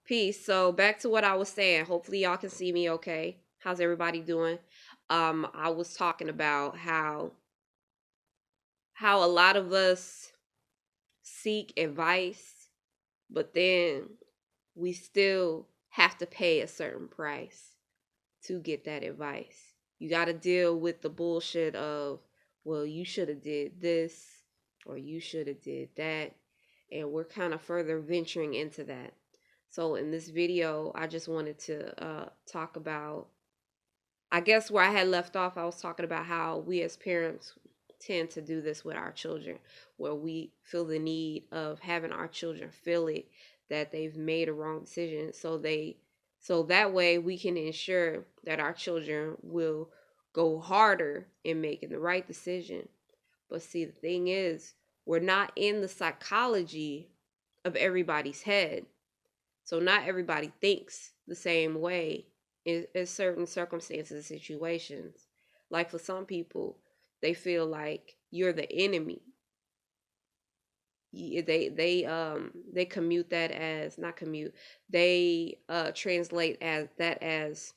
Peace. So back to what I was saying. Hopefully y'all can see me okay. How's everybody doing? I was talking about how a lot of us seek advice, but then we still have to pay a certain price to get that advice. You got to deal with the bullshit of, well, you should have did this or you should have did that, and we're kind of further venturing into that. So in this video, I just wanted to talk about, I guess where I had left off, I was talking about how we as parents tend to do this with our children, where we feel the need of having our children feel it that they've made a wrong decision, so that way we can ensure that our children will go harder in making the right decision. But see, the thing is, we're not in the psychology of everybody's head. So not everybody thinks the same way in certain circumstances and situations. Like for some people, they feel like you're the enemy. They commute that as, not commute. They translate as that as,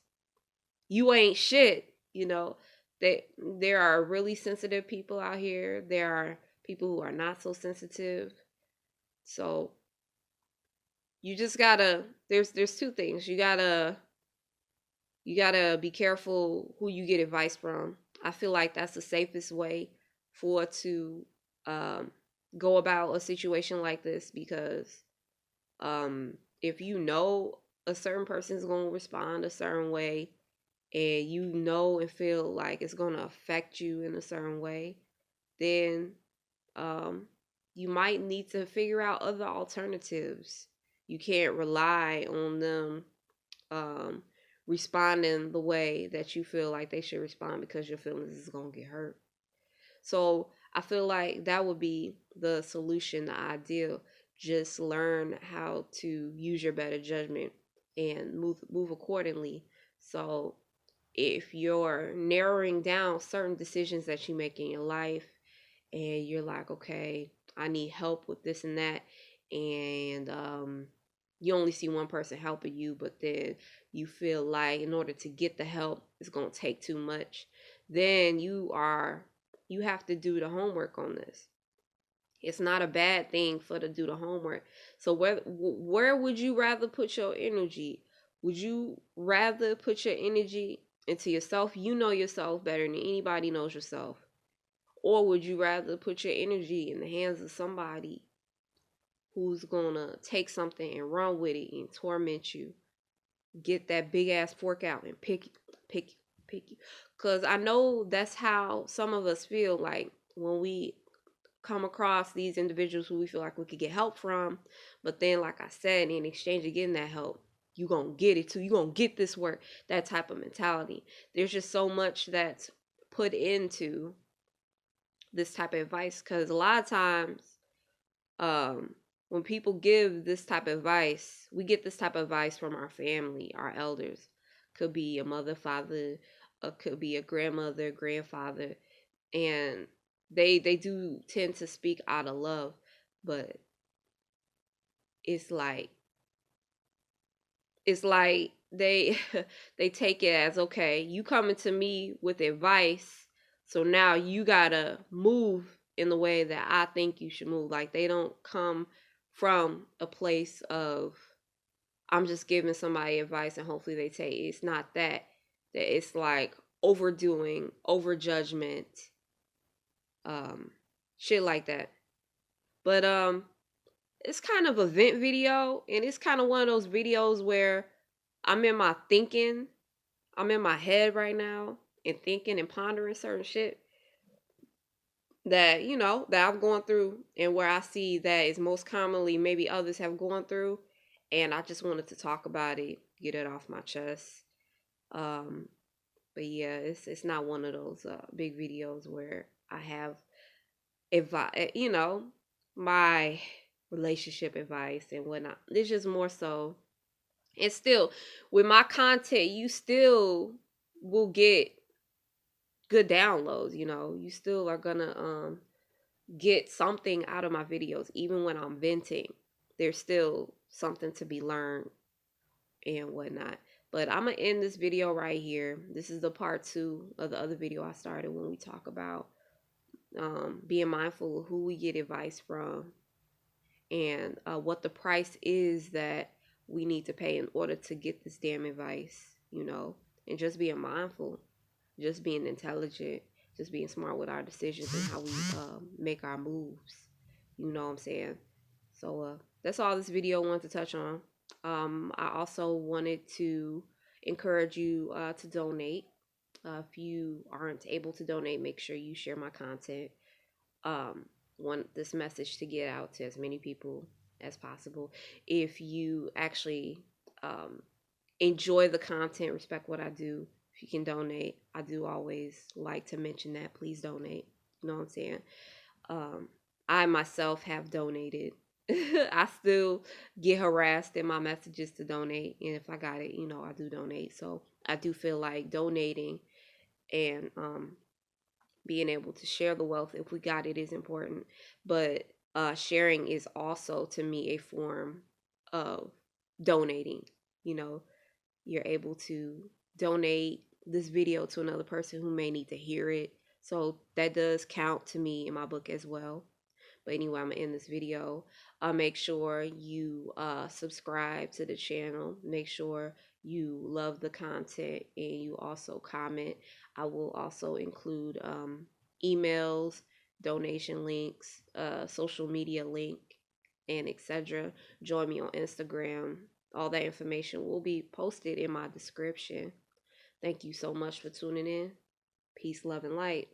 you ain't shit. There are really sensitive people out here. There are people who are not so sensitive. So you just gotta, there's two things. You gotta be careful who you get advice from. I feel like that's the safest way for to um, go about a situation like this, because if you know a certain person is going to respond a certain way, and you know and feel like it's going to affect you in a certain way, then um, you might need to figure out other alternatives. You can't rely on them um, responding the way that you feel like they should respond, because your feelings is going to get hurt. So I feel like that would be the solution, the ideal. Just learn how to use your better judgment and move accordingly. So if you're narrowing down certain decisions that you make in your life, and you're like, okay, I need help with this and that, and you only see one person helping you, but then you feel like in order to get the help, it's going to take too much, then you have to do the homework on this. It's not a bad thing for to do the homework. So where would you rather put your energy? Would you rather put your energy into yourself? You know yourself better than anybody knows yourself. Or would you rather put your energy in the hands of somebody who's gonna take something and run with it and torment you? Get that big ass fork out and pick you, pick you. Cause I know that's how some of us feel like when we come across these individuals who we feel like we could get help from. But then, like I said, in exchange of getting that help, you gonna get it too. You gonna get this work. That type of mentality. There's just so much that's put into this type of advice, because a lot of times when people give this type of advice, we get this type of advice from our family, our elders. Could be a mother, father, could be a grandmother, grandfather, and they do tend to speak out of love, but it's like they they take it as, okay, you coming to me with advice, so now you gotta move in the way that I think you should move. Like, they don't come from a place of, I'm just giving somebody advice and hopefully they take it. It's not that it's like overdoing, over judgment, um shit like that. But it's kind of a vent video, and it's kind of one of those videos where I'm in my thinking, I'm in my head right now and thinking and pondering certain shit that, that I'm going through, and where I see that is most commonly maybe others have gone through, and I just wanted to talk about it, get it off my chest. Um, but yeah, it's not one of those big videos where I have advice, my relationship advice and whatnot. It's just more so, and still with my content, you still will get good downloads. You still are gonna get something out of my videos. Even when I'm venting, there's still something to be learned. and whatnot. But I'm gonna end this video right here. This is the part 2 of the other video I started when we talk about being mindful of who we get advice from, and what the price is that we need to pay in order to get this damn advice, and just being mindful, just being intelligent, just being smart with our decisions and how we make our moves. You know what I'm saying? So that's all this video wanted to touch on. I also wanted to encourage you to donate. If you aren't able to donate, make sure you share my content. Want this message to get out to as many people as possible. If you actually enjoy the content, respect what I do, if you can donate, I do always like to mention that. Please donate. You know what I'm saying? I myself have donated. I still get harassed in my messages to donate, and if I got it, I do donate. So I do feel like donating and being able to share the wealth, if we got it, is important. But sharing is also, to me, a form of donating. You're able to donate this video to another person who may need to hear it. So that does count to me in my book as well. But anyway, I'm going to end this video. Make sure you subscribe to the channel. Make sure you love the content and you also comment. I will also include emails, donation links, social media link, and etc. Join me on Instagram. All that information will be posted in my description. Thank you so much for tuning in. Peace, love, and light.